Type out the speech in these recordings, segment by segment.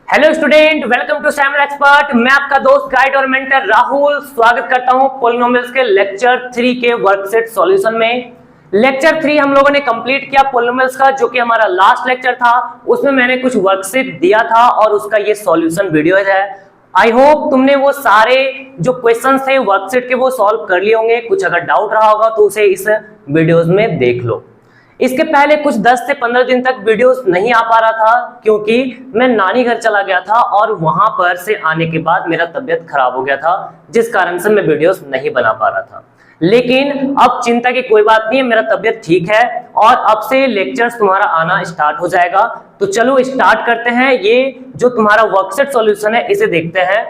Hello student, welcome to Samuel expert. मैं आपका दोस्त गाइड और मेंटर राहुल स्वागत करता हूं पॉलिनोमियल्स के लेक्चर 3 के वर्कशीट सॉल्यूशन में। लेक्चर 3 हम लोगों ने कंप्लीट किया पॉलिनोमियल्स का, जो कि हमारा लास्ट लेक्चर था। उसमें मैंने कुछ वर्कशीट दिया था और उसका ये सॉल्यूशन वीडियो है। आई होप तुमने वो सारे जो क्वेश्चन थे वर्कशीट के वो सॉल्व कर लिए होंगे। कुछ अगर डाउट रहा होगा तो उसे इस वीडियोज में देख लो। इसके पहले कुछ 10 से 15 दिन तक वीडियोस नहीं आ पा रहा था, क्योंकि मैं नानी घर चला गया था और वहां पर से आने के बाद मेरा तबीयत खराब हो गया था, जिस कारण से मैं वीडियोस नहीं बना पा रहा था। लेकिन अब चिंता की कोई बात नहीं है, मेरा तबीयत ठीक है और अब से लेक्चर्स तुम्हारा आना स्टार्ट हो जाएगा। तो चलो स्टार्ट करते हैं। ये जो तुम्हारा वर्कशीट सॉल्यूशन है इसे देखते हैं।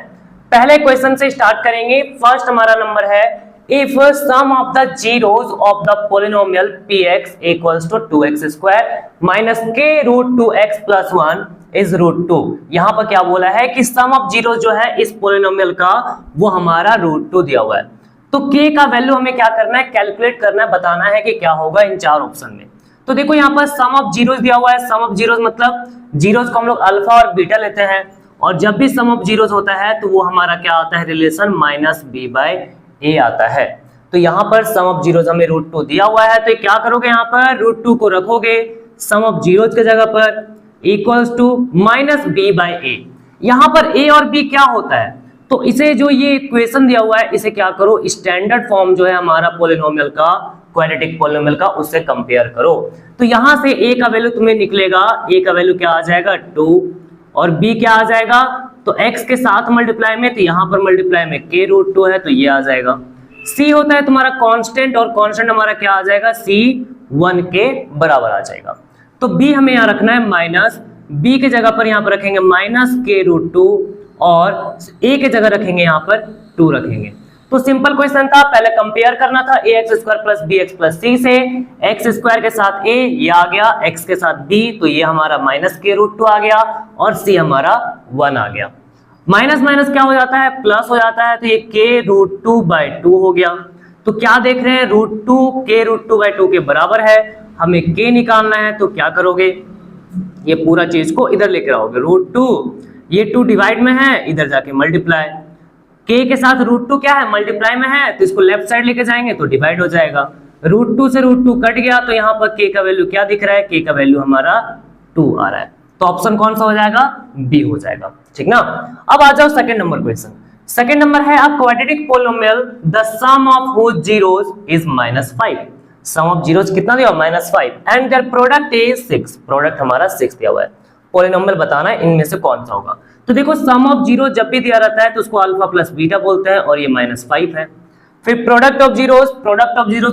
पहले क्वेश्चन से स्टार्ट करेंगे। फर्स्ट हमारा नंबर है, if sum of the zeros of the polynomial px equals to 2x square minus k root 2x plus 1 is root 2। यहां पर क्या बोला है कि सम ऑफ जीरो जो है इस पोलिनोमियल का वो हमारा रूट 2 दिया हुआ है। तो k का वैल्यू हमें क्या करना है, कैलकुलेट करना है, बताना है कि क्या होगा इन चार ऑप्शन में। तो देखो यहाँ पर सम ऑफ जीरोस दिया हुआ है। सम ऑफ जीरोस मतलब जीरोस को हम लोग अल्फा और बीटा लेते हैं, और जब भी सम ऑफ जीरोस होता है तो वो हमारा क्या आता है, रिलेशन माइनस बी बाय ए आता है। तो यहाँ पर सम ऑफ जीरोस हमें रूट 2 दिया हुआ है। तो क्या करोगे, यहाँ पर रूट 2 को रखोगे सम ऑफ जीरोस के जगह पर, equals to minus B by A. यहाँ पर ए और बी क्या होता है, तो इसे जो ये इक्वेशन दिया हुआ है इसे क्या करो, स्टैंडर्ड फॉर्म जो है हमारा पोलिनोमियल का, क्वाड्रेटिक पोलिनोमियल का, उससे कंपेयर करो। तो यहाँ से ए का वैल्यू तुम्हें निकलेगा, ए का वैल्यू क्या आ जाएगा 2, और बी क्या आ जाएगा, तो x के साथ मल्टीप्लाई में, तो यहाँ पर मल्टीप्लाई में k रूट 2 है तो ये आ जाएगा। c होता है तुम्हारा कांस्टेंट, और कांस्टेंट हमारा क्या आ जाएगा, c 1 के बराबर आ जाएगा। तो b हमें यहाँ रखना है माइनस, b के जगह पर यहाँ पर रखेंगे माइनस k रूट 2, और a के जगह रखेंगे यहाँ पर 2 रखेंगे। तो सिंपल क्वेश्चन था, पहले कंपेयर करना था ax square plus bx plus c से। x स्क्वायर के साथ a ये आ गया, x के साथ b तो ये हमारा माइनस k रूट 2 आ गया, और c हमारा 1 आ गया। माइनस माइनस क्या हो जाता है, प्लस हो जाता है, तो ये k रूट 2 बाय 2 हो गया। तो क्या देख रहे हैं, रूट 2 k रूट 2 बाय 2 के बराबर है। हमें k निकालना है, तो क्या करोगे, ये पूरा चीज को इधर लेकर आओगे। रूट 2, ये 2 डिवाइड में है, इधर जाके मल्टीप्लाई। k के साथ रूट 2 क्या है, मल्टीप्लाई में है, तो इसको लेफ्ट साइड लेके जाएंगे तो डिवाइड हो जाएगा। रूट 2 से रूट 2 कट गया, तो यहाँ पर k का वैल्यू क्या दिख रहा है, k का वैल्यू हमारा 2 आ रहा है। तो ऑप्शन कौन सा हो जाएगा, बी हो जाएगा, ठीक ना। अब आ जाओ second number question. Second number है, a quadratic polynomial the sum of whose zeros is -5। Sum of zeros कितना दिया, -5, and their product is 6। Product हमारा 6 दिया हुआ है। पोलिनोमियल बताना है इनमें से कौन सा होगा। तो देखो सम ऑफ जीरो जब भी दिया रहता है तो उसको अल्फा प्लस बीटा बोलते हैं, और ये -5 है। फिर प्रोडक्ट ऑफ जीरोस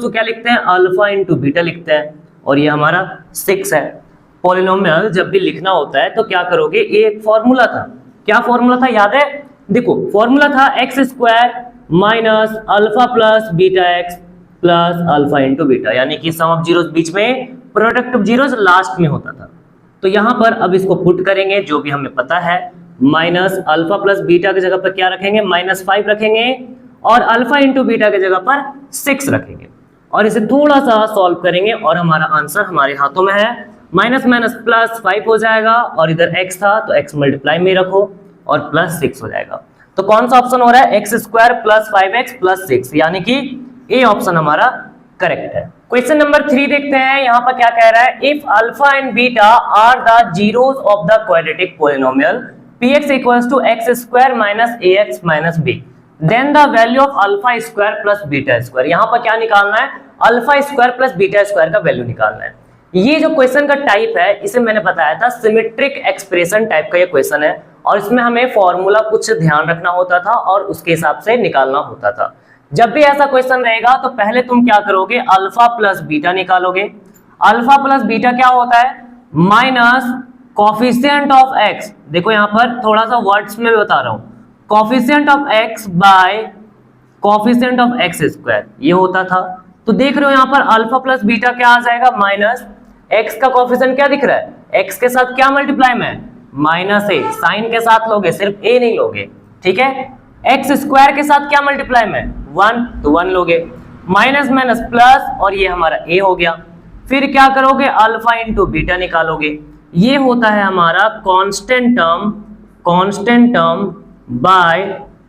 को क्या लिखते हैं, अल्फा इंटू बीटा लिखते हैं, और ये हमारा 6 है। पोलिनोमियल जब भी लिखना होता है तो क्या करोगे, ये एक फॉर्मूला था। क्या फॉर्मूला था, याद है, देखो फॉर्मूला था x square minus alpha plus beta x plus alpha into beta, यानी कि सम ऑफ जीरोस बीच में, प्रोडक्ट ऑफ जीरोस लास्ट में होता था। तो यहाँ पर अब इसको पुट करेंगे, जो भी हमें पता है, माइनस अल्फा प्लस बीटा की जगह पर क्या रखेंगे, -5 रखेंगे, और अल्फा इंटू बीटा की जगह पर 6 रखेंगे, और इसे थोड़ा सा सॉल्व करेंगे, और हमारा आंसर हमारे हाथों में है। माइनस माइनस प्लस 5 हो जाएगा, और इधर x था तो x मल्टीप्लाई में रखो, और प्लस 6 हो जाएगा। तो कौन सा ऑप्शन हो रहा है, x square plus 5x plus 6, यानी कि ए ऑप्शन हमारा करेक्ट है। क्वेश्चन नंबर 3 देखते हैं। यहाँ पर क्या कह रहा है, if alpha and beta are the zeros of the quadratic polynomial px equals to x square minus ax minus b, then the value of alpha square plus beta square। यहाँ पर क्या निकालना है, alpha square plus beta square का value निकालना है। ये जो क्वेश्चन का टाइप है इसे मैंने बताया था सिमेट्रिक एक्सप्रेशन टाइप का ये क्वेश्चन है, और इसमें हमें फॉर्मूला कुछ ध्यान रखना होता था और उसके हिसाब से निकालना होता था। जब भी ऐसा क्वेश्चन रहेगा तो पहले तुम क्या करोगे, अल्फा प्लस बीटा निकालोगे। अल्फा प्लस बीटा क्या होता है, माइनस कोफिशिएंट ऑफ x, देखो यहाँ पर थोड़ा सा वर्ड्स में बता रहा हूँ, coefficient of x by coefficient of x square, ये होता था। तो देख रहे हो यहाँ पर अल्फा प्लस बीटा क्या आ जाएगा, माइनस x का कोफिशिएंट क्या दिख रहा है, x के साथ क्या मल्टीप्लाई में, -a, साइन के साथ लोगे, सिर्फ a नहीं लोगे, ठीक है। x स्क्वायर के साथ क्या मल्टीप्लाई में, 1, तो 1 लोगे, माइनस माइनस प्लस, और ये हमारा a हो गया। फिर क्या करोगे, अल्फा इंटू बीटा निकालोगे, ये होता है हमारा constant term constant term by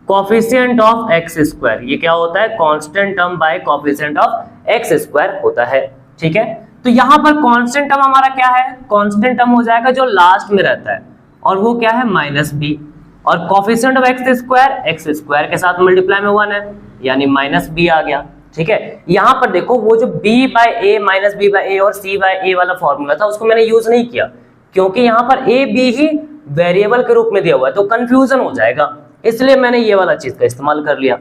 coefficient of x square. ये क्या होता है? Constant term by coefficient of x square होता है। ठीक है, तो यहां पर कांस्टेंट टर्म हमारा क्या है? कांस्टेंट टर्म हो जाएगा जो लास्ट में रहता है, और वो क्या है? Minus b. और कोफिशिएंट ऑफ एक्स स्क्वायर के साथ मल्टीप्लाई में 1 है, यानी माइनस बी आ गया। ठीक है, यहां पर देखो वो जो b bye A minus B by ए और c बाय ए वाला फॉर्मूला था उसको मैंने यूज नहीं किया, क्योंकि यहां पर a b ही वेरिएबल के रूप में दिया हुआ है तो कंफ्यूजन हो जाएगा, इसलिए मैंने ये वाला चीज का इस्तेमाल कर लिया।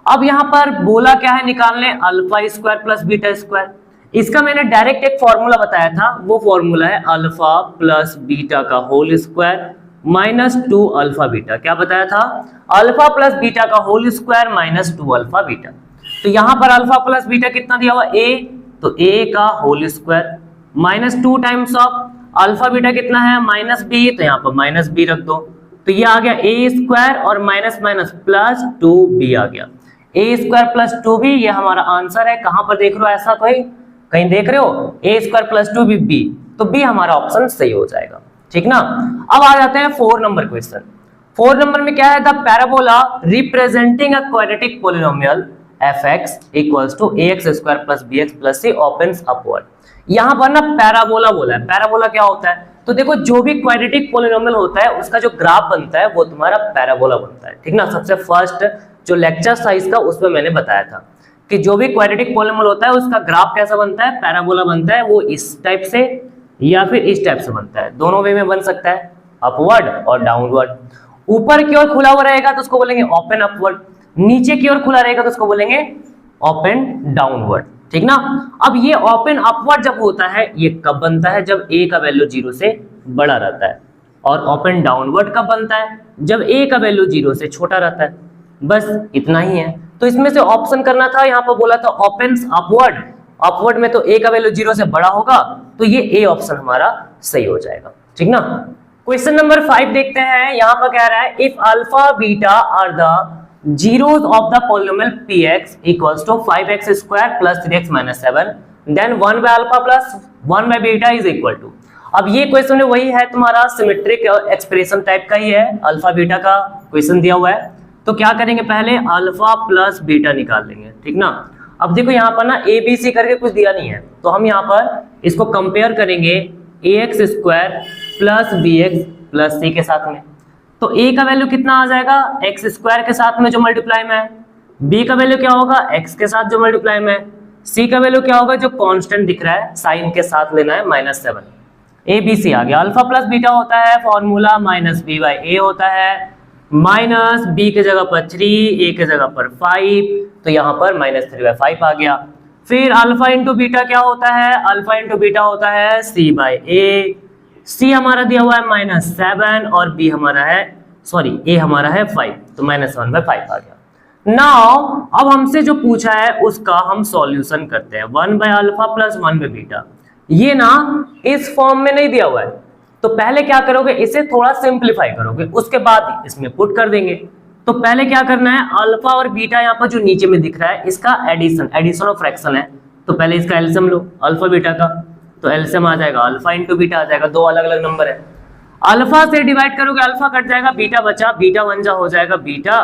अब यहां पर बोला क्या है? निकालने alpha square plus beta square. इसका मैंने डायरेक्ट एक फॉर्मूला बताया था, वो फॉर्मूला है अल्फा प्लस बीटा का whole square minus 2 alpha beta. क्या बताया था? अल्फा प्लस बीटा का whole square minus 2 alpha beta. तो यहां पर अल्फा प्लस बीटा कितना दिया हुआ? a, तो a का whole square minus 2 times of alpha beta कितना है? माइनस b, तो यहां पर माइनस b रख दो, तो ये आ गया a स्क्वायर और माइनस माइनस प्लस 2b आ गया। a स्क्वायर प्लस 2b ये हमारा आंसर है। कहां पर देख रहे हो? ऐसा कहीं देख रहे हो? a square plus 2b b, तो b हमारा ऑप्शन सही हो जाएगा। ठीक ना। अब आ जाते हैं 4 नंबर क्वेश्चन। 4 नंबर में क्या है? The parabola representing a quadratic polynomial fx equals to ax square plus bx plus c opens upward. यहां पर ना पैराबोला बोला है। पैराबोला क्या होता है? तो देखो जो भी क्वाड्रेटिक पॉलिनोमियल होता है उसका जो ग्राफ बनता है वो तुम्हारा पैराबोला बनता है। ठीक ना। सबसे फर्स्ट जो लेक्चर था इसका उसमें मैंने बताया था कि जो भी क्वाड्रेटिक पॉलिनोमियल होता है उसका ग्राफ कैसा बनता है? पैराबोला बनता है। वो इस टाइप से या फिर इस टाइप से बनता है, दोनों वे में बन सकता है, अपवर्ड और डाउनवर्ड। ऊपर की ओर खुला हुआ रहेगा तो उसको बोलेंगे ओपन अपवर्ड, नीचे की ओर खुला रहेगा तो उसको बोलेंगे ओपन डाउनवर्ड। ठीक ना। अब ये ओपन अपवर्ड जब होता है ये कब बनता है? जब a का वैल्यू 0 से बड़ा रहता है। और ओपन डाउनवर्ड कब बनता है? जब a का वैल्यू 0 से छोटा रहता है। बस इतना ही है। तो इसमें से ऑप्शन करना था, यहाँ पर बोला था ओपन अपवर्ड। अपवर्ड में तो a का वैल्यू 0 से बड़ा होगा, तो ये a ऑप्शन हमारा सही हो जाएगा। ठीक ना। क्वेश्चन नंबर 5 देखते हैं। यहाँ पर कह रहा है if alpha beta are the zeros of the polynomial px equals to 5x square plus 3x minus 7 then 1 by alpha plus 1 by beta is equal to। अब ये क्वेश्चन वही है तुम्हारा सिमेट्रिक एक्सप्रेशन टाइप का ही है, अल्फा बीटा का question दिया हुआ है। तो क्या करेंगे? पहले अल्फा प्लस बीटा निकाल लेंगे। ठीक ना। अब देखो यहाँ पर ना ए बी सी करके कुछ दिया नहीं है, तो हम यहाँ पर इसको कंपेयर करेंगे ax square plus bx plus c के साथ में। तो a का वैल्यू कितना आ जाएगा? x स्क्वायर के साथ में जो मल्टीप्लाई में है। b का वैल्यू क्या होगा? x के साथ जो मल्टीप्लाई में है। c का वैल्यू क्या होगा? जो कांस्टेंट दिख रहा है साइन के साथ लेना है -7। a b c आ गया। अल्फा प्लस बीटा होता है formula minus b by A होता है, माइनस b के जगह पर 3, a के जगह पर 5, तो यहाँ पर -3/5 आ गया। फिर अल्फा इंटू बीटा क्या होता है? अल्फा इंटू बीटा होता है c बाई ए। c हमारा दिया हुआ है -7 और b हमारा है a हमारा है 5, तो -1/5 आ गया। नाउ अब हमसे जो पूछा है उसका हम सॉल्यूशन करते हैं। 1 by alpha plus 1 by beta, ये ना इस फॉर्म में नहीं दिया हुआ है, तो पहले क्या करोगे? इसे थोड़ा सिंप्लीफाई करोगे, उसके बाद इसमें पुट कर देंगे। तो पहले क्या करना है? अल्फा और बीटा यहाँ पर जो नीचे में दिख रहा है इसका एडिशन ऑफ फ्रैक्शन है, तो पहले इसका एलसीएम लो अल्फा बीटा का, तो एलसीएम आ जाएगा अल्फा इंटू बीटा आ जाएगा। दो अलग अलग नंबर है, अल्फा से डिवाइड करोगे अल्फा कट जाएगा, बीटा बचा, बीटा 1 जा हो जाएगा बीटा,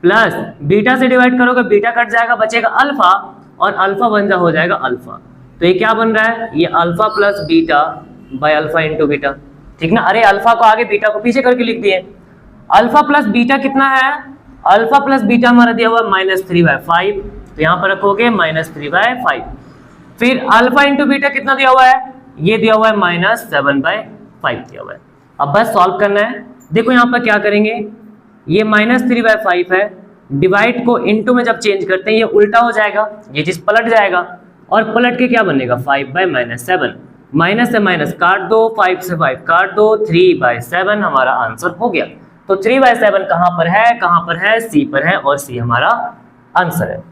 प्लस बीटा से डिवाइड करोगे बीटा कट जाएगा बचेगा अल्फा, और अल्फा 1 जा हो जाएगा अल्फा। तो ये क्या बन रहा है? ये alpha plus beta by alpha into beta. ठीक ना। अरे अल्फा को आगे बीटा को पीछे करके लिख दिए। अल्फा प्लस बीटा कितना है? अल्फा प्लस बीटा हमारा दिया हुआ -3/5, तो यहाँ पर रखोगे -3/5। फिर अल्फा इंटू बीटा कितना दिया हुआ है? ये दिया हुआ है -7/5 दिया हुआ है। अब बस सॉल्व करना है। देखो यहाँ पर क्या करेंगे, ये -3/5 है, डिवाइड को इनटू में जब चेंज करते हैं ये उल्टा हो जाएगा, ये चीज पलट जाएगा, और पलट के क्या बनेगा? 5/-7, माइनस से माइनस काट दो, 5 से 5 काट दो, 3/7 हमारा आंसर हो गया। तो 3/7 कहाँ पर है? कहाँ पर है? सी पर है, और सी हमारा आंसर है।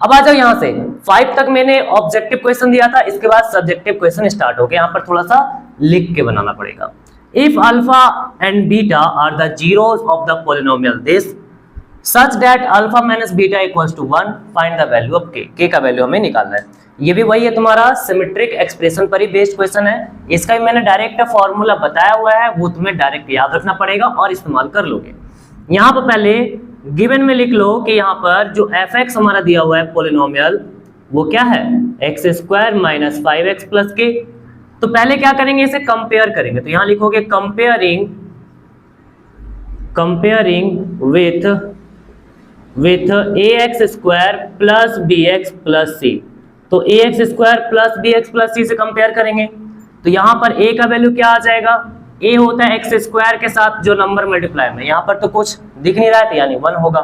अब आ जाओ यहाँ से 5 तक मैंने ऑब्जेक्टिव क्वेश्चन दिया था, इसके बाद सब्जेक्टिव क्वेश्चन स्टार्ट हो गया। यहाँ पर थोड़ा सा लिख के बनाना पड़ेगा। If alpha and beta are the zeros of the polynomial this, such that alpha minus beta equals to 1, find the value of k का वैल्यू हमें निकालना है। ये भी वही है, तुम्हारा सिमेट्रिक एक्सप्रेशन पर ही बेस्ड क्वेश्चन है। इसका भी मैंने डायरेक्ट फॉर्मूला बताया हुआ है, वो तुम्हें डायरेक्ट याद रखना पड़ेगा और इस्तेमाल कर लोगे। यहाँ पर पहले गिवन में लिख लो कि यहाँ पर जो एफ एक्स हमारा दिया हुआ है पोलिनोमियल, वो क्या है, x square minus 5x plus के। तो पहले क्या करेंगे, इसे कंपेयर करेंगे। तो यहाँ लिखोगे comparing with A X square plus B X plus C. तो A X square plus B X plus C से कंपेयर करेंगे। तो यहाँ पर a का वैल्यू क्या आ जाएगा, a होता है एक्स स्क्वायर के साथ जो नंबर मल्टीप्लाई में, यहाँ पर तो कुछ दिख नहीं रहा है तो यानी 1 होगा।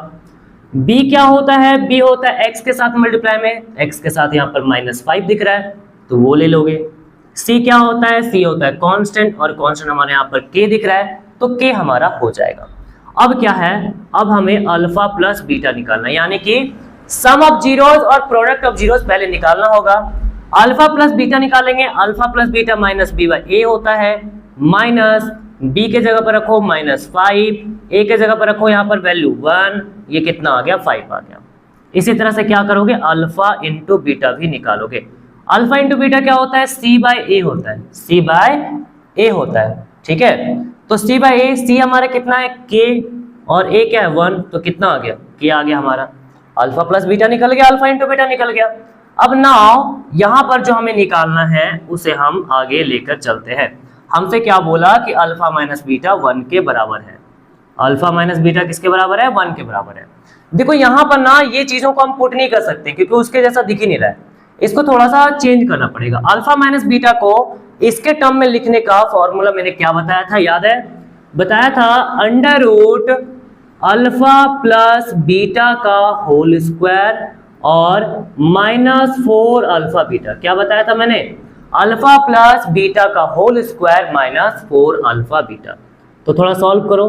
b क्या होता है, b होता है x के साथ मल्टीप्लाई में, x के साथ यहाँ पर -5 दिख रहा है तो वो ले लोगे। c क्या होता है, c होता है कांस्टेंट, और कांस्टेंट हमारे यहाँ पर k दिख रहा है तो k हमारा हो जाएगा। अब क्या है, अब हमें अल्फा प्लस बीटा निकालना है, यानी कि सम ऑफ जीरोस और प्रोडक्ट ऑफ जीरोस पहले निकालना होगा। अल्फा प्लस बीटा निकालेंगे, alpha plus beta minus B by A होता है, माइनस बी के जगह पर रखो -5, ए के जगह पर रखो यहाँ पर वैल्यू 1, ये कितना आ गया, 5 आ गया। इसी तरह से क्या करोगे, अल्फा इंटू बीटा भी निकालोगे। अल्फा इंटू बीटा क्या होता है, सी बाय ए होता है, सी बाय ए होता है, ठीक है। तो सी बाय ए, सी हमारा कितना है के, और ए क्या है 1, तो कितना आ गया, के आ गया हमारा। अल्फा प्लस बीटा निकल गया, अल्फा इंटू बीटा निकल गया। अब नाउ यहाँ पर जो हमें निकालना है उसे हम आगे लेकर चलते हैं। हमसे क्या बोला कि अल्फा माइनस बीटा 1 के बराबर है। अल्फा माइनस बीटा किसके बराबर है, 1 के बराबर है। देखो यहाँ पर ना ये चीजों को हम पुट नहीं कर सकते क्योंकि उसके जैसा दिख ही नहीं रहा है, इसको थोड़ा सा चेंज करना पड़ेगा। अल्फा माइनस बीटा को इसके टर्म में लिखने का फॉर्मूला मैंने क्या बताया था, याद है, बताया था under root alpha plus beta का होल स्क्वायर और -4 अल्फा बीटा। क्या बताया था मैंने, अल्फा प्लस बीटा का होल स्क्वायर -4 अल्फा बीटा। तो थोड़ा सॉल्व करो,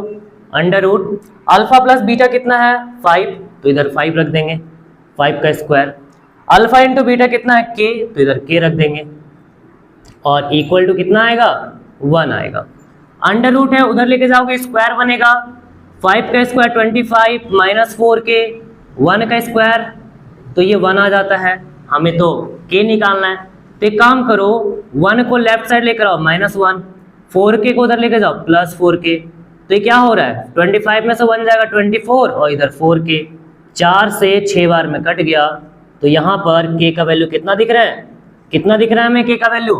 under root alpha plus beta कितना है 5, तो इधर 5 रख देंगे, 5 का स्क्वायर। अल्फा इंटू बीटा कितना है k, तो इधर k रख देंगे, और इक्वल टू कितना आएगा, 1 आएगा। अंडर रूट है उधर लेके जाओगे स्क्वायर बनेगा, 5 का स्क्वायर 25 -4 के 1 का स्क्वायर, तो ये 1 आ जाता है। हमें तो k निकालना है, तो एक काम करो 1 को लेफ्ट साइड लेकर आओ -1, 4k को उधर लेके जाओ +4k, तो ये क्या हो रहा है 25 में से 1 जाएगा 24 और इधर 4k, 4 से 6 बार में कट गया। तो यहाँ पर k का वैल्यू कितना दिख रहा है, कितना दिख रहा है हमें k का वैल्यू,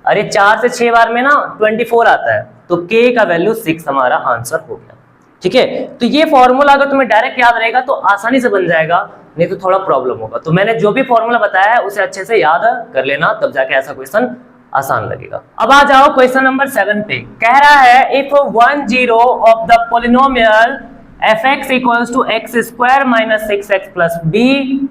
अरे 4 से 6 बार में ना 24 आता है, तो k का वैल्यू 6 हमारा आंसर हो गया, ठीक है। तो ये फॉर्मूला अगर तुम्हें डायरेक्ट याद रहेगा तो आसानी से बन जाएगा, नहीं तो थोड़ा प्रॉब्लम होगा। तो मैंने जो भी फॉर्मूला बताया है उसे अच्छे से याद कर लेना, तब जाके ऐसा क्वेश्चन आसान लगेगा। अब आ जाओ क्वेश्चन नंबर 7 पे। कह रहा है if 1 zero of the polynomial fx equals to x square minus 6x plus b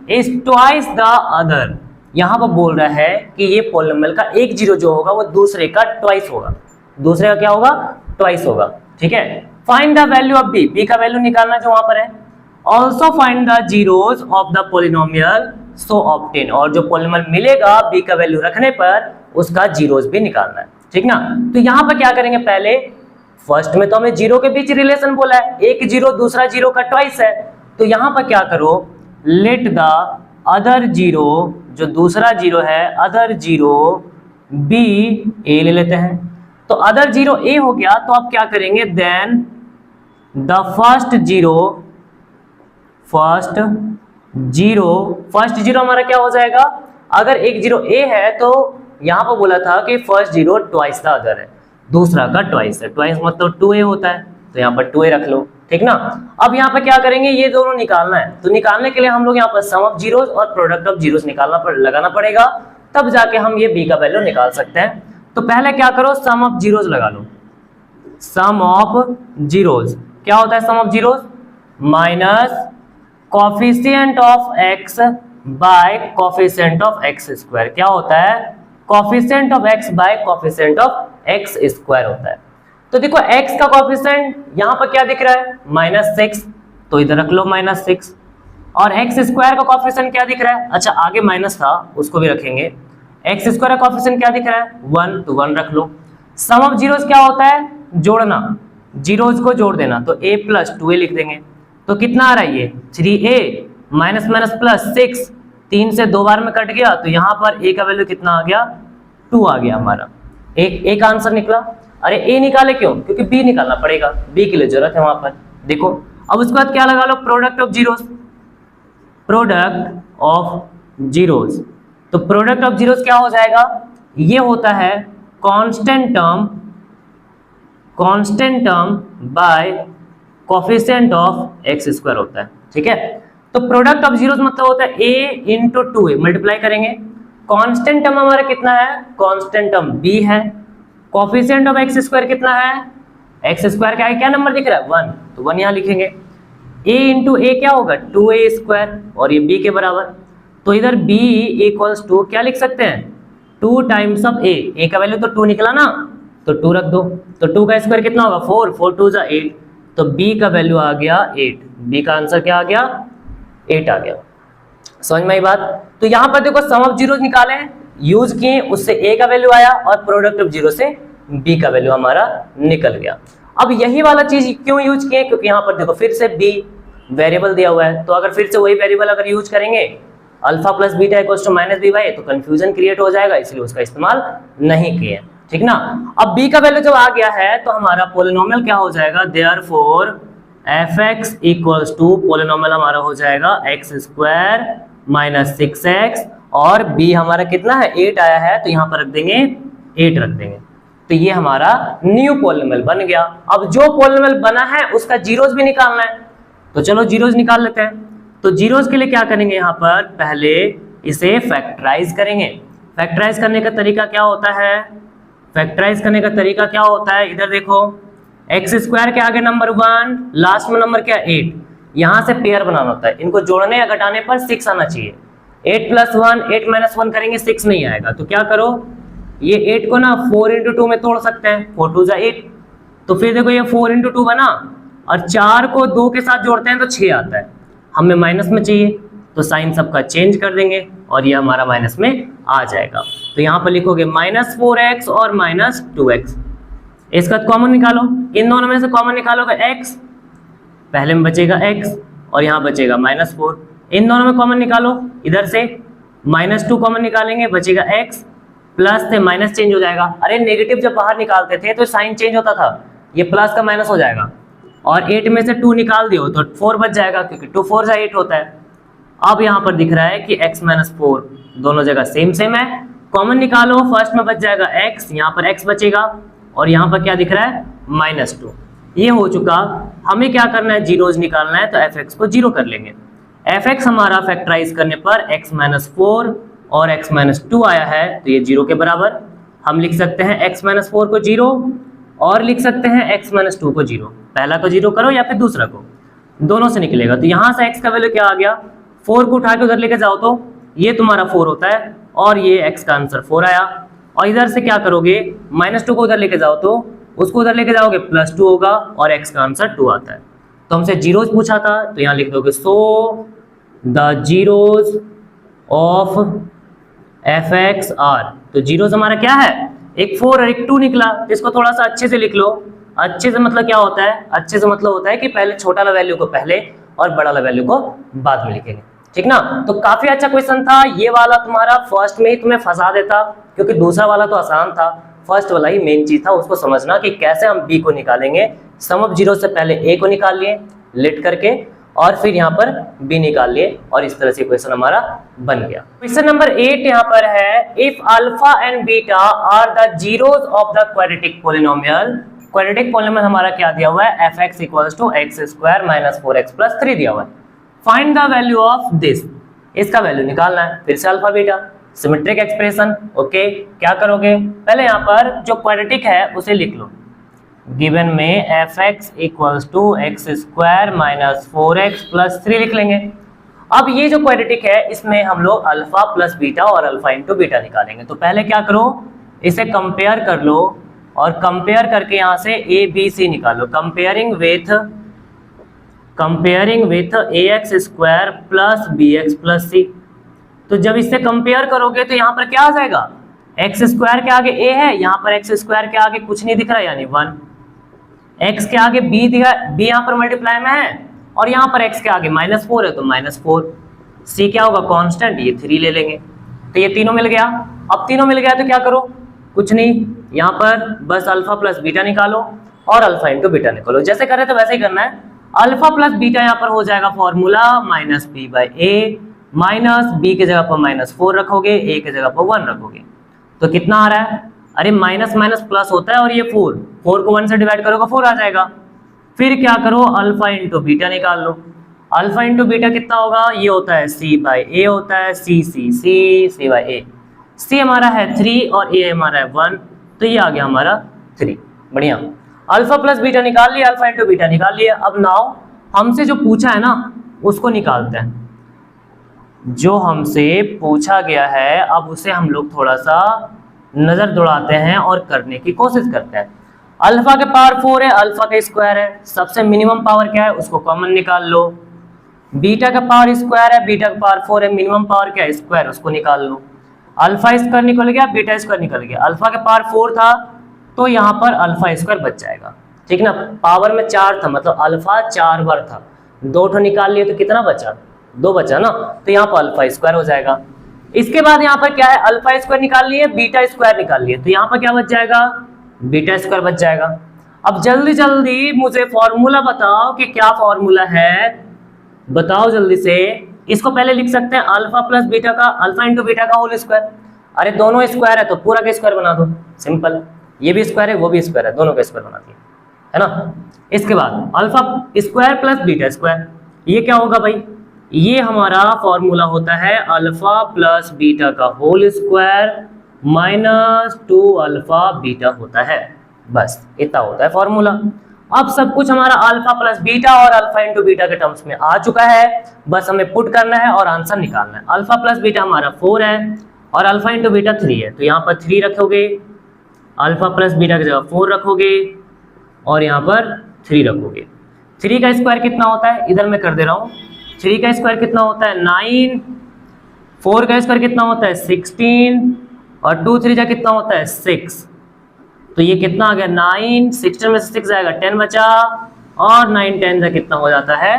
is twice the other। यहाँ पर बोल रहा है कि ये पोलिनोमियल का एक जीरो जो होगा वो दूसरे का ट्वाइस होगा, दूसरे का क्या होगा, ट्वाइस होगा, ठीक है। Find the value of b, b का वैल्यू निकालना जो वहां पर है। Also find the zeros of the polynomial so obtain, और जो पोलिनोमियल मिलेगा b का वैल्यू रखने पर उसका जीरोस भी निकालना है, ठीक ना। तो यहाँ पर क्या करेंगे, पहले फर्स्ट में तो हमें जीरो के बीच रिलेशन बोला है, एक जीरो दूसरा जीरो का ट्वाइस है, तो यहाँ पर क्या करो, लेट द अदर जीरो, जो दूसरा जीरो है अदर जीरो बी ए ले लेते हैं। तो अदर जीरो ए हो गया, तो आप क्या करेंगे, देन द फर्स्ट जीरो हमारा क्या हो जाएगा, अगर एक जीरो ए है तो यहाँ पर बोला था कि first zero twice the other है, दूसरा का ट्वाइस है, ट्वाइस मतलब 2a होता है, तो यहाँ पर 2a रख लो, ठीक ना। अब यहाँ पर क्या करेंगे, ये दोनों निकालना है, तो निकालने के लिए हम लोग यहाँ पर सम ऑफ जीरोस और प्रोडक्ट ऑफ जीरोस लगाना पड़ेगा, तब जाके हम ये b का वैल्यू निकाल सकते हैं। तो पहले क्या करो, सम ऑफ जीरोस लगा लो। सम ऑफ जीरोस क्या होता है, sum of zeros minus coefficient of x by coefficient of x square, क्या होता है, coefficient of x by coefficient of x square होता है। तो देखो x का कोफिशिएंट यहाँ पर क्या दिख रहा है, -6, तो इधर रख लो -6, और x स्क्वायर का कोफिशिएंट क्या दिख रहा है, अच्छा आगे माइनस था उसको भी रखेंगे, x स्क्वायर का कोफिशिएंट क्या दिख रहा है 1, तो 1 रख लो। सम ऑफ जीरोस क्या होता है, जोड़ना, जीरोस को जोड़ देना, तो a + 2a लिख देंगे। तो कितना आ रहा है ये 3a माइनस माइनस प्लस 6, 3 से 2 बार में कट गया, तो यहाँ पर a का वैल्यू कितना आ गया 2 आ गया हमारा। एक आंसर निकला। अरे a निकाले क्यों? क्योंकि b निकालना पड़ेगा, b के लिए जरूरत है वहां पर। देखो अब उसके बाद क्या लगा लो, product of zeros, product of zeros. तो प्रोडक्ट ऑफ जीरोस क्या हो जाएगा, ये होता है constant term by coefficient of x square होता है, ठीक है। तो प्रोडक्ट ऑफ जीरोस मतलब होता है a इंटू 2a, मल्टीप्लाई करेंगे। कांस्टेंट टर्म हमारा कितना है, कांस्टेंट टर्म b है। कोफिशिएंट ऑफ एक्स स्क्वायर कितना है, एक्स स्क्वायर का क्या नंबर दिख रहा है 1, तो 1 यहाँ लिखेंगे। a इंटू ए क्या होगा 2a स्क्वायर, और ये b के बराबर, तो इधर b इक्वल्स टू क्या लिख सकते हैं 2 टाइम्स ऑफ a का वैल्यू तो 2 निकला ना, तो 2 रख दो, तो 2 का स्क्वायर कितना होगा 4, 4 2 जा 8, तो b का वैल्यू आ गया 8, b का आंसर क्या आ गया 8 आ गया। समझ में आई बात। तो यहाँ पर देखो सम ऑफ जीरोस निकाले, यूज किए, उससे a का वैल्यू आया और प्रोडक्ट ऑफ जीरो से b का वैल्यू हमारा निकल गया। अब यही वाला चीज क्यों यूज किए, क्योंकि यहाँ पर देखो फिर से b वेरिएबल दिया हुआ है, तो अगर फिर से वही वेरिएबल अगर यूज करेंगे alpha plus beta equals to minus b by, तो कंफ्यूजन क्रिएट हो जाएगा, इसलिए उसका इस्तेमाल नहीं किए, ठीक ना। अब b का वैल्यू जब आ गया है तो हमारा पोलिनोमियल क्या हो जाएगा, therefore fx equals to polynomial हमारा हो जाएगा x स्क्वायर माइनस 6x, और b हमारा कितना है 8 आया है, तो यहाँ पर रख देंगे 8 रख देंगे, तो ये हमारा न्यू पोलिनोमियल बन गया। अब जो पोलिनोमियल बना है उसका जीरोस भी निकालना है, तो चलो जीरोस निकाल लेते हैं। तो जीरोस के लिए क्या करेंगे, यहाँ पर पहले इसे फैक्टराइज करेंगे। फैक्टराइज करने का तरीका क्या होता है, फैक्टराइज करने का तरीका क्या होता है, इधर देखो एक्स स्क्वायर के आगे नंबर 1, लास्ट में नंबर क्या 8, यहाँ से पेयर बनाना होता है, इनको जोड़ने या घटाने पर 6 आना चाहिए। 8 प्लस 1 8 माइनस 1 करेंगे 6 नहीं आएगा, तो क्या करो ये 8 को ना 4 इंटू 2 में तोड़ सकते हैं, 4 2 जा 8, तो फिर देखो ये 4 इंटू 2 बना, और 4 को 2 के साथ जोड़ते हैं तो 6 आता है, हमें माइनस में चाहिए, तो साइन सबका चेंज कर देंगे और ये हमारा माइनस में आ जाएगा। तो यहाँ पर लिखोगे -4x और -2x, इसका कॉमन निकालो, इन दोनों में से कॉमन निकालोगे x, पहले में बचेगा x और यहाँ बचेगा -4, इन दोनों में कॉमन निकालो, इधर से -2 कॉमन निकालेंगे, बचेगा x, प्लस से माइनस चेंज हो जाएगा। अरे नेगेटिव जब बाहर निकालते थे तो साइन चेंज होता था, ये प्लस का माइनस हो जाएगा, और 8 में से 2 निकाल दियो तो 4 बच जाएगा, क्योंकि 2 4 जा 8 होता है। अब यहाँ पर दिख रहा है कि x - 4 दोनों जगह सेम सेम है, कॉमन निकालो, फर्स्ट में बच जाएगा x, यहाँ पर x बचेगा, और यहाँ पर क्या दिख रहा है -2, ये हो चुका। हमें क्या करना है, जीरोज निकालना है, तो fx को 0 कर लेंगे। fx हमारा फैक्टराइज करने पर x - 4 और x - 2 आया है, तो ये 0 के बराबर। हम लिख सकते हैं x - 4 को 0 और लिख सकते हैं x - 2 को 0, पहला को 0 करो या फिर दूसरा को, दोनों से निकलेगा। तो यहाँ से x का वैल्यू क्या आ गया, 4 को उठा के उधर लेके जाओ तो ये तुम्हारा 4 होता है, और ये x का आंसर 4 आया। और इधर से क्या करोगे, -2 को उधर लेके जाओ तो उसको उधर लेके जाओगे +2 होगा, और x का आंसर 2 आता है। तो हमसे जीरोज पूछा था, तो यहाँ लिख दोगे so the zeros of fx are. तो जीरोज हमारा क्या है, एक 4 और एक 2 निकला, इसको थोड़ा सा अच्छे से लिख लो। अच्छे से मतलब क्या होता है, अच्छे से मतलब होता है कि पहले छोटा वाला वैल्यू को पहले और बड़ा वाला वैल्यू को बाद में लिखेंगे, ठीक ना। तो काफी अच्छा क्वेश्चन था ये वाला, तुम्हारा फर्स्ट में ही तुम्हें फंसा देता, क्योंकि दूसरा वाला तो आसान था, फर्स्ट वाला ही मेन चीज था, उसको समझना कि कैसे हम b को निकालेंगे। सम ऑफ जीरो से पहले a को निकाल लिए लेट करके, और फिर यहाँ पर b निकाल लिए, और इस तरह से क्वेश्चन हमारा बन गया। क्वेश्चन नंबर 8 यहाँ पर है, if alpha and beta are the zeros of the quadratic polynomial. Quadratic polynomial हमारा क्या दिया हुआ है, fx equals to x square minus 4x plus 3 दिया हुआ है। Find the value of this, इसका वैल्यू निकालना है, फिर से alpha beta symmetric expression. Okay, क्या करोगे, पहले यहाँ पर जो क्वाड्रेटिक है उसे लिख लो, गिवन में fx equals to x square minus 4x plus 3 लिख लेंगे। अब ये जो क्वाड्रेटिक है इसमें हम लोग अल्फा प्लस बीटा और अल्फा इंटू बीटा निकालेंगे। तो पहले क्या करो, इसे कंपेयर कर लो, और कंपेयर करके यहाँ से a b c निकालो। Comparing with ax square plus bx plus c। तो जब इससे कंपेयर करोगे तो यहाँ पर क्या आ जाएगा, x स्क्वायर के आगे a है, यहाँ पर x स्क्वायर के आगे कुछ नहीं दिख रहा यानी 1, x के आगे b दिखा, b यहाँ पर मल्टीप्लाई में है, और यहाँ पर x के आगे -4 है तो -4। c क्या होगा कांस्टेंट, ये 3 ले लेंगे। तो ये तीनों मिल गया। अब तीनों मिल गया तो क्या करो, कुछ नहीं, यहाँ पर बस अल्फा प्लस बीटा निकालो और अल्फा इंटू बीटा निकालो। जैसे कर रहे थे वैसे ही करना है। अल्फा प्लस बीटा यहाँ पर हो जाएगा फॉर्मूला -b/a, माइनस b की जगह पर -4 रखोगे, a की जगह पर 1 रखोगे तो कितना आ रहा है, अरे माइनस माइनस प्लस होता है और ये 4 को 1 से डिवाइड करोगे 4 आ जाएगा। फिर क्या करो, अल्फा इंटू बीटा निकाल लो। अल्फा इंटू बीटा कितना होगा, ये होता है c/a होता है, c/a। c हमारा है 3 और a हमारा है 1, तो ये आ गया हमारा 3। बढ़िया, अल्फा प्लस बीटा निकाल लिया, अल्फा इंटू बीटा निकाल लिया। अब नाउ हमसे जो पूछा है ना उसको निकालते हैं। जो हमसे पूछा गया है अब उसे हम लोग थोड़ा सा नजर दौड़ाते हैं और करने की कोशिश करते हैं। अल्फा के पावर 4 है, अल्फा का स्क्वायर है, सबसे मिनिमम पावर क्या है उसको कॉमन निकाल लो। बीटा का पावर स्क्वायर है, बीटा का पावर 4 है, मिनिमम पावर क्या है स्क्वायर, उसको निकाल लो। अल्फा स्क्वायर निकल गया, बीटा स्क्वायर निकल गया। अल्फा के पावर 4 था तो यहाँ पर अल्फा स्क्वायर बच जाएगा, ठीक ना। पावर में 4 था मतलब अल्फा 4 बार था, 2 ठो निकाल लिए तो कितना बचा, 2 बचा ना, तो यहाँ पर अल्फा स्क्वायर हो जाएगा। इसके बाद यहाँ पर क्या है, अल्फा स्क्वायर निकाल लिए, बीटा स्क्वायर निकाल लिए, तो यहाँ पर क्या बच जाएगा, बीटा स्क्वायर बच जाएगा। अब जल्दी जल्दी मुझे फॉर्मूला बताओ कि क्या फॉर्मूला है, बताओ जल्दी से। इसको पहले लिख सकते हैं अल्फा प्लस बीटा का, अल्फा इंटू बीटा का होल स्क्वायर। अरे दोनों स्क्वायर है तो पूरा का स्क्वायर बना दो, सिंपल। ये भी स्क्वायर है वो भी स्क्वायर है, दोनों का स्क्वायर बना दिया, है ना। इसके बाद alpha square plus beta square, ये क्या होगा भाई, ये हमारा फॉर्मूला होता है अल्फा प्लस बीटा का whole square minus 2 alpha beta होता है, बस इतना होता है फॉर्मूला। अब सब कुछ हमारा अल्फा प्लस बीटा और अल्फा इंटू बीटा के टर्म्स में आ चुका है, बस हमें पुट करना है और आंसर निकालना है। अल्फा प्लस बीटा हमारा 4 है और अल्फा इंटू बीटा 3 है, तो यहाँ पर 3 रखोगे, अल्फा प्लस बीटा की जगह 4 रखोगे और यहाँ पर 3 रखोगे। 3 का स्क्वायर कितना होता है, इधर मैं कर दे रहा हूँ। 3 का स्क्वायर कितना होता है 9, 4 का स्क्वायर कितना होता है 16 और 2 3 का कितना होता है 6, तो ये कितना आ गया 9, 16 में से 6 जाएगा 10 बचा और 9 10 का कितना हो जाता है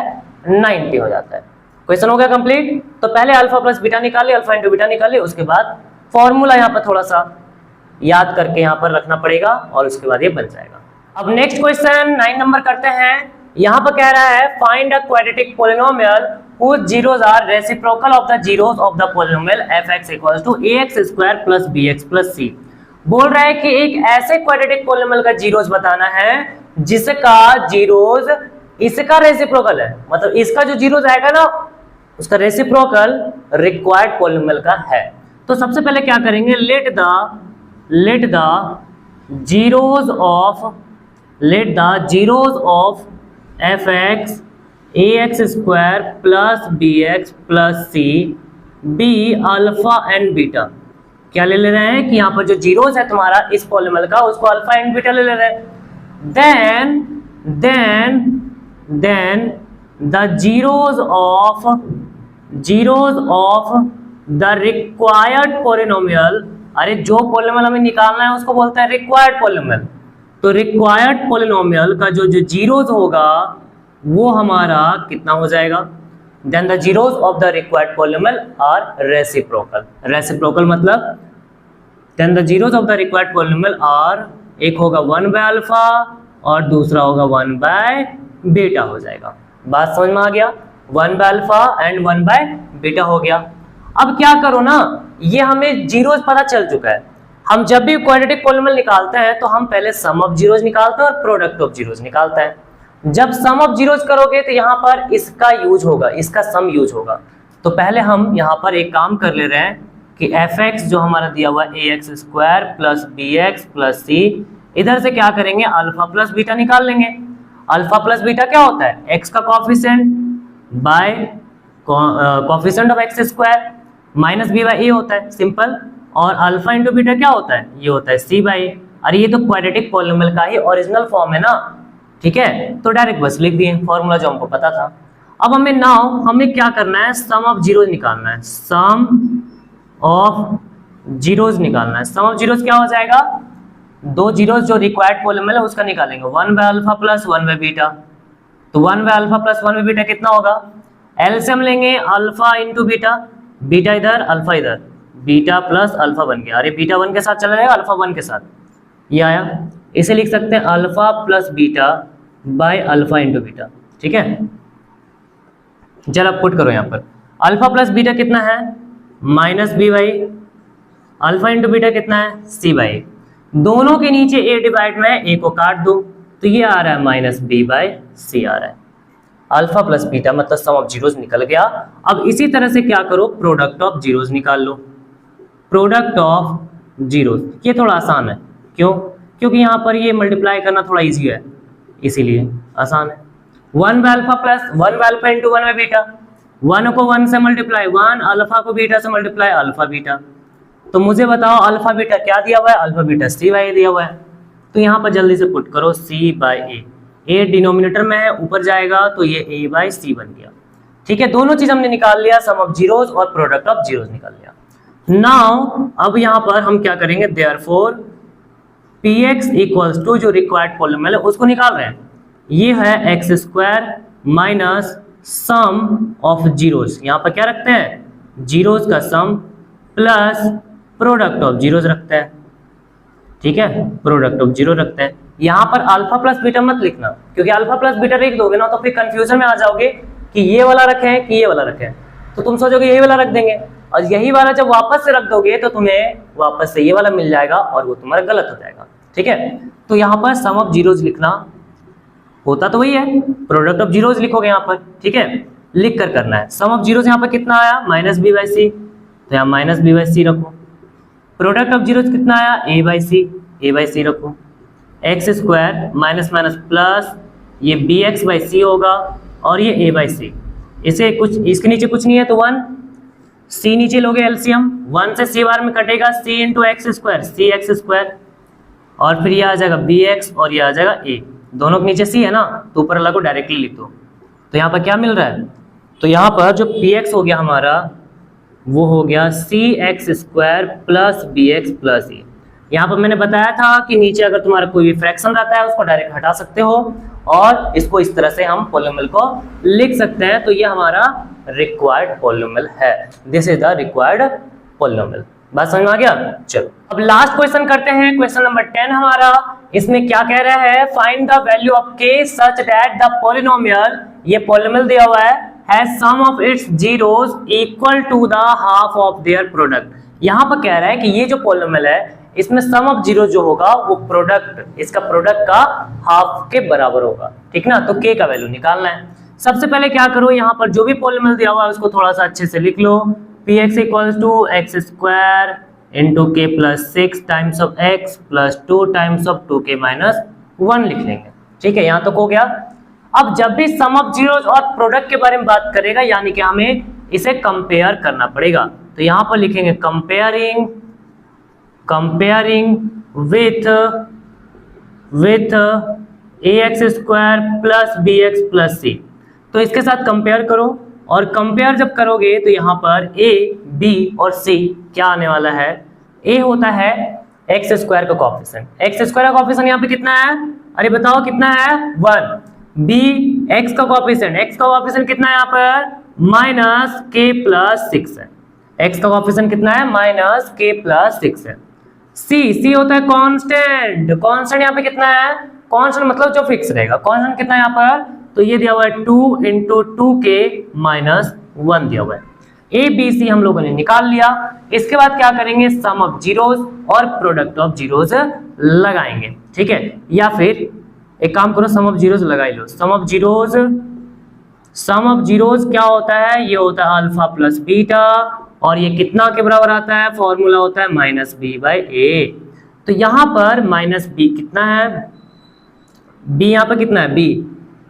90 हो जाता है। क्वेश्चन हो गया कंप्लीट। तो पहले अल्फा प्लस बीटा निकालिए, अल्फा इंटू बीटा निकालिए, उसके बाद फॉर्मूला यहाँ पर थोड़ा सा याद करके यहाँ पर रखना पड़ेगा और उसके बाद ये बन जाएगा। अब नेक्स्ट क्वेश्चन 9 नंबर करते हैं। यहाँ पर कह रहा है find a quadratic polynomial whose zeros are reciprocal of the zeros of the polynomial fx equals to ax square plus bx plus c। बोल रहा है कि एक ऐसे क्वाड्रेटिक पोलिनोमियल का जीरोस बताना है जिसका जीरोस इसका रेसिप्रोकल है, मतलब इसका जो जीरोस आएगा ना उसका रेसिप्रोकल रिक्वायर्ड पोलिनोमियल का है। तो सबसे पहले क्या करेंगे, let the zeros of fx ax square plus bx plus c be alpha and beta. क्या ले रहे हैं कि यहाँ पर जो जीरोस है तुम्हारा इस पोलिनोमियल का उसको अल्फा एंड बीटा ले रहे हैं। Then the zeros of the required polynomial, अरे जो पोलिनोमियल हमें निकालना है उसको बोलते हैं रिक्वायर्ड पोलिनोमियल। तो रिक्वायर्ड पोलिनोमियल का जो जीरोस होगा वो हमारा कितना हो जाएगा, then the zeros of the required polynomial are reciprocal. Reciprocal मतलब then the zeros of the required polynomial are, एक होगा 1 बाय अल्फा और दूसरा होगा 1 बाय बीटा हो जाएगा। बात समझ में आ गया, 1 by alpha and 1 by beta हो गया। अब क्या करो ना, ये हमें जीरोस पता चल चुका है। हम जब भी क्वाड्रेटिक पोलिनोमियल निकालते हैं तो हम पहले सम ऑफ जीरोस निकालते हैं और प्रोडक्ट ऑफ जीरोस निकालते हैं। जब सम ऑफ जीरोस करोगे तो यहाँ पर इसका यूज होगा, इसका सम यूज होगा। तो पहले हम यहाँ पर एक काम कर ले रहे हैं कि fx जो हमारा दिया हुआ ax square plus bx plus c, इधर से क्या करेंगे अल्फा प्लस बीटा निकाल लेंगे। अल्फा प्लस बीटा क्या होता है, x का coefficient by coefficient of x square minus b by a होता है, सिंपल। और अल्फा इंटू बीटा क्या होता है, ये होता है c बाय a। अरे ये तो क्वाड्रेटिक पोलिनोमियल का ही ओरिजिनल फॉर्म है ना, ठीक है। तो डायरेक्ट बस लिख दिए फॉर्मूला जो हमको पता था। अब हमें क्या करना है, सम ऑफ जीरोस निकालना है, सम ऑफ जीरोस निकालना है। सम ऑफ जीरोस क्या हो जाएगा, 2 जीरोस जो रिक्वायर्ड पोलिनोमियल है उसका निकालेंगे, 1 by alpha plus 1 by beta. तो 1 by alpha plus 1 by beta कितना होगा, एलसीएम लेंगे अल्फा इंटू बीटा, बीटा इधर अल्फा इधर, बीटा प्लस अल्फा बन गया। अरे बीटा 1 के साथ चला जाएगा, अल्फा 1 के साथ, ये आया। इसे लिख सकते हैं alpha plus beta by alpha into beta. ठीक है, चलो पुट करो यहाँ पर, अल्फा प्लस बीटा कितना है minus B by alpha into beta कितना है सी बाई ए। दोनों के नीचे ए डिवाइड में ए को काट दो, तो ये आ रहा है माइनस बी बाई सी आ रहा है। अल्फा प्लस बीटा मतलब सम ऑफ जीरोस निकल गया। अब इसी तरह से क्या करो, प्रोडक्ट ऑफ जीरोस निकाल लो। प्रोडक्ट ऑफ जीरोस ये थोड़ा आसान है, क्यों, क्योंकि यहाँ पर ये मल्टीप्लाई करना थोड़ा इजी है, इसीलिए आसान है। 1 by alpha plus 1 by alpha into 1 by beta, 1 को 1 से मल्टीप्लाई 1, अल्फा को बीटा से मल्टीप्लाई अल्फा बीटा। तो मुझे बताओ अल्फा बीटा क्या दिया हुआ है, अल्फा बीटा सी बाई ए दिया हुआ है। तो यहाँ पर जल्दी से पुट करो सी बाई ए, ए डिनोमिनेटर में है, ऊपर जाएगा तो ये ए बाई सी बन गया। ठीक है, दोनों चीज हमने निकाल लिया, सम ऑफ जीरोस और प्रोडक्ट ऑफ जीरोस निकाल लिया। नाउ अब यहाँ पर हम क्या करेंगे, देयरफॉर px इक्वल्स टू जो रिक्वायर्ड पॉलिनोमियल है उसको निकाल रहे हैं। ये है x square minus sum of zeros, यहाँ पर क्या रखते हैं, जीरोस का सम प्लस प्रोडक्ट ऑफ जीरोस रखते हैं। ठीक है, प्रोडक्ट ऑफ जीरो रखते हैं। यहाँ पर अल्फा प्लस बीटा मत लिखना, क्योंकि अल्फा प्लस बीटा लिख दोगे ना तो फिर कंफ्यूजन में आ जाओगे कि ये वाला रखें कि ये वाला रखें, तो तुम सोचोगे यही वाला रख देंगे, और यही वाला जब वापस से रख दोगे तो तुम्हें वापस से ये वाला मिल जाएगा और वो तुम्हारा गलत हो जाएगा। ठीक है, तो यहाँ पर सम ऑफ जीरोस लिखना होता तो वही है, प्रोडक्ट ऑफ जीरोस लिखोगे यहाँ पर। ठीक है, लिख कर करना है। सम ऑफ जीरोस यहाँ पर कितना आया माइनस बी बाई सी, तो यहाँ माइनस बी बाई सी रखो। प्रोडक्ट ऑफ जीरोस कितना आया ए बाई सी रखो। X square minus minus plus ये बी एक्स बाई सी होगा और ये ए बाई सी, इसे कुछ इसके नीचे कुछ नहीं है तो 1, सी नीचे लोगे एलसीएम, 1 से सी बार में कटेगा सी इंटू एक्स स्क्वायर, सी एक्स स्क्वायर, और फिर ये आ जाएगा बी एक्स और ये आ जाएगा ए, दोनों के नीचे सी है ना तो ऊपर वाला को डायरेक्टली लिख दो। तो यहाँ पर क्या मिल रहा है, तो यहाँ पर जो पी एक्स हो गया हमारा वो हो गया C X square plus B X plus A. यहाँ पर मैंने बताया था कि नीचे अगर तुम्हारा कोई भी फ्रैक्शन रहता है उसको डायरेक्ट हटा सकते हो और इसको इस तरह से हम पॉलिनोमियल को लिख सकते हैं। तो ये हमारा रिक्वायर्ड पॉलिनोमियल है, this is the required polynomial. बात समझ में आ गया। चलो अब लास्ट क्वेश्चन करते हैं, क्वेश्चन नंबर 10 हमारा। इसमें क्या कह रहा है, find the value of k such that the polynomial, ये पॉलिनोमियल दिया हुआ है, has sum of its zeros equal to the half of their product. यहाँ पर कह रहा है कि ये जो पॉलिनोमियल है इसमें सम ऑफ जीरो जो होगा वो प्रोडक्ट, इसका प्रोडक्ट का हाफ के बराबर होगा। ठीक ना, तो k का वैल्यू निकालना है। सबसे पहले क्या करो, यहाँ पर जो भी पॉलिनोमियल दिया हुआ है उसको थोड़ा सा अच्छे से लिख लो। px equals to X square into K plus 6 times of X plus 2 times of 2k minus 1 लिख लेंगे। ठीक है, यहाँ तक हो गया। अब जब भी सम ऑफ जीरोस और प्रोडक्ट के बारे में बात करेगा यानी कि हमें इसे कंपेयर करना पड़ेगा, तो यहाँ पर लिखेंगे comparing with ax square plus bx plus c। तो इसके साथ कंपेयर करो, और कंपेयर जब करोगे तो यहाँ पर a, b और c क्या आने वाला है, a होता है एक्स स्क्वायर का कोएफिशिएंट, एक्स स्क्वायर का कोएफिशिएंट यहाँ पे कितना है, अरे बताओ कितना है 1। b x का कोएफिशिएंट, x का कोएफिशिएंट कितना है यहाँ पर माइनस k प्लस 6 है, x का कोएफिशिएंट कितना है माइनस k प्लस 6 है। c होता है कांस्टेंट, कांस्टेंट यहाँ पे कितना है, कांस्टेंट मतलब जो फिक्स रहेगा, कांस्टेंट कितना है यहाँ पर, तो ये दिया हुआ है 2 इंटू 2k माइनस 1 दिया हुआ है। ए बी सी हम लोगों ने निकाल लिया। इसके बाद क्या करेंगे, सम ऑफ जीरोस और प्रोडक्ट ऑफ जीरोस लगाएंगे। ठीक है, या फिर एक काम करो, सम ऑफ जीरोस लगा ही लो। सम ऑफ जीरोस क्या होता है, ये होता है अल्फा प्लस बीटा, और ये कितना के बराबर आता है, फॉर्मूला होता है माइनस बी बाई ए। तो यहाँ पर माइनस बी कितना है, बी यहाँ पर कितना है,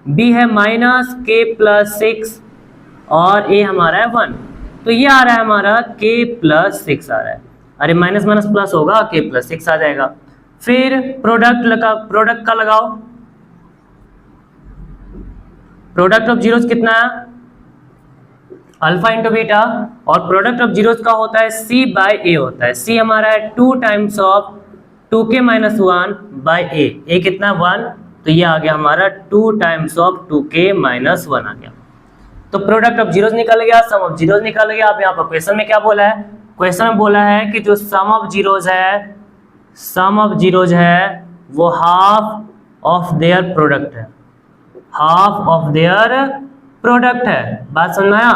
बी है माइनस k प्लस 6 और a हमारा है 1, तो ये आ रहा है हमारा k प्लस 6 आ रहा है। अरे माइनस माइनस प्लस होगा, k प्लस 6 आ जाएगा। फिर प्रोडक्ट का लगाओ, प्रोडक्ट ऑफ जीरोस कितना है अल्फा इंटू बीटा, और प्रोडक्ट ऑफ जीरोस का होता है c बाय a होता है। c हमारा है 2 times of 2k minus 1 by a, कितना 1 तो ये आ गया हमारा 2 टाइम्स ऑफ 2k माइनस 1 आ गया। तो प्रोडक्ट ऑफ जीरोज निकल गया, सम ऑफ जीरोज निकल गया। अब यहाँ पर क्वेश्चन में क्या बोला है, क्वेश्चन में बोला है कि जो सम ऑफ जीरोज है वो हाफ ऑफ देयर प्रोडक्ट है, हाफ ऑफ देयर प्रोडक्ट है। बात समझ में आया?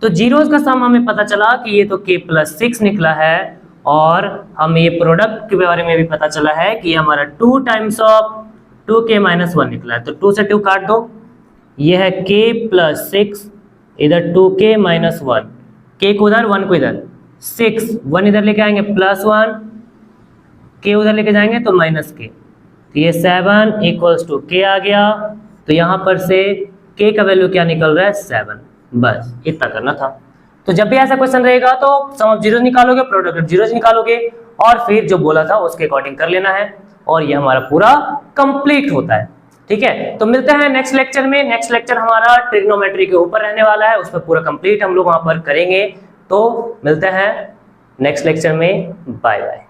तो जीरोज का सम हमें पता चला कि ये तो k+6 निकला है, और हमें ये प्रोडक्ट के बारे में भी पता चला है कि ये हमारा 2 टाइम्स ऑफ 2k माइनस 1 निकला है। तो 2 से 2 काट दो, ये है k+6, इधर 2k माइनस 1, k को उधर 1 को इधर, 6 1 इधर लेके आएंगे +1, k उधर लेके जाएंगे तो -k, तो ये 7 = k आ गया। तो यहाँ पर से k का वैल्यू क्या निकल रहा है, 7। बस इतना करना था। तो जब भी ऐसा क्वेश्चन रहेगा तो सम ऑफ जीरोज निकालोगे, प्रोडक्ट ऑफ जीरोज निकालोगे, और फिर जो बोला था उसके अकॉर्डिंग कर लेना है, और ये हमारा पूरा कंप्लीट होता है। ठीक है, तो मिलते हैं नेक्स्ट लेक्चर में। नेक्स्ट लेक्चर हमारा ट्रिग्नोमेट्री के ऊपर रहने वाला है, उस पर पूरा कंप्लीट हम लोग वहां पर करेंगे। तो मिलते हैं नेक्स्ट लेक्चर में, बाय बाय।